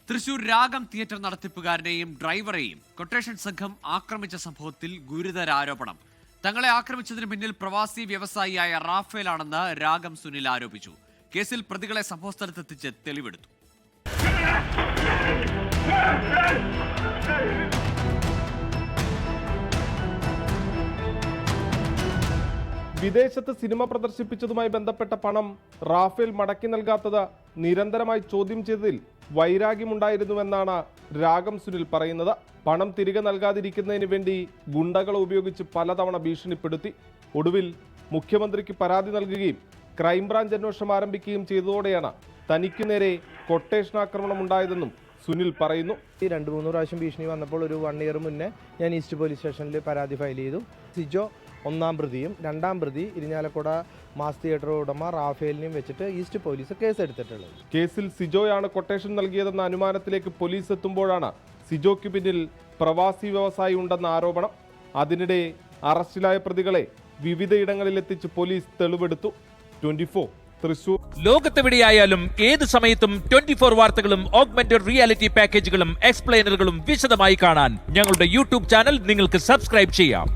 തൃശൂർ രാഗം theatre നടത്തിപ്പുകാരനെയും ഡ്രൈവറെയും quotation സംഘം ആക്രമിച്ച സംഭവത്തിൽ ഗുരുതര ആരോപണം. തങ്ങളെ ആക്രമിച്ചതിന് പിന്നിൽ പ്രവാസി വ്യവസായിയായ റാഫേലാണെന്ന് രാഗം സുനിൽ ആരോപിച്ചു. കേസിൽ പ്രതികളെ സംഭവസ്ഥലത്തെത്തിച്ച് തെളിവെടുത്തു. വിദേശത്ത് സിനിമ പ്രദർശിപ്പിച്ചതുമായി ബന്ധപ്പെട്ട പണം റാഫേൽ മടക്കി നൽകാത്തത് നിരന്തരമായി ചോദ്യം ചെയ്തതിൽ വൈരാഗ്യമുണ്ടായിരുന്നുവെന്നാണ് രാഗം സുനിൽ പറയുന്നത്. പണം തിരികെ നൽകാതിരിക്കുന്നതിന് വേണ്ടി ഗുണ്ടകളെ ഉപയോഗിച്ച് പലതവണ ഭീഷണിപ്പെടുത്തി. ഒടുവിൽ മുഖ്യമന്ത്രിക്ക് പരാതി നൽകുകയും ക്രൈംബ്രാഞ്ച് അന്വേഷണം ആരംഭിക്കുകയും ചെയ്തതോടെയാണ് തനിക്കു നേരെ കൊട്ടേഷൻ ആക്രമണം ഉണ്ടായതെന്നും സുനിൽ പറയുന്നു. ഈ 2-3 പ്രാവശ്യം ഭീഷണി വന്നപ്പോൾ ഒരു 1 ഇയർ മുന്നേ ഞാൻ ഈസ്റ്റ് പോലീസ് സ്റ്റേഷനിൽ പരാതി ഫയൽ ചെയ്തു. സിജോ 1-ാം പ്രതിയും 2-ാം പ്രതി ഇരിഞ്ഞാലക്കുട മാസ് തിയേറ്റർ ഉടമ റാഫേലിനെയും വെച്ചിട്ട് ഈസ്റ്റ് പോലീസ് കേസ് എടുത്തിട്ടുള്ളത്. കേസിൽ സിജോയാണ് കൊട്ടേഷൻ നൽകിയതെന്ന അനുമാനത്തിലേക്ക് പോലീസ് എത്തുമ്പോഴാണ് സിജോയ്ക്ക് പിന്നിൽ പ്രവാസി വ്യവസായി ഉണ്ടെന്ന ആരോപണം. അതിനിടെ അറസ്റ്റിലായ പ്രതികളെ വിവിധയിടങ്ങളിലെത്തിച്ച് പോലീസ് തെളിവെടുത്തു. 24 തൃശൂർ. ലോകത്തെവിടെയായാലും ഏത് സമയത്തും 24 വാർത്തകളും ഓഗ്മെന്റഡ് റിയാലിറ്റി പാക്കേജുകളും എക്സ്പ്ലെയിനറുകളും വിശദമായി കാണാൻ ഞങ്ങളുടെ യൂട്യൂബ് ചാനൽ നിങ്ങൾക്ക് സബ്സ്ക്രൈബ് ചെയ്യാം.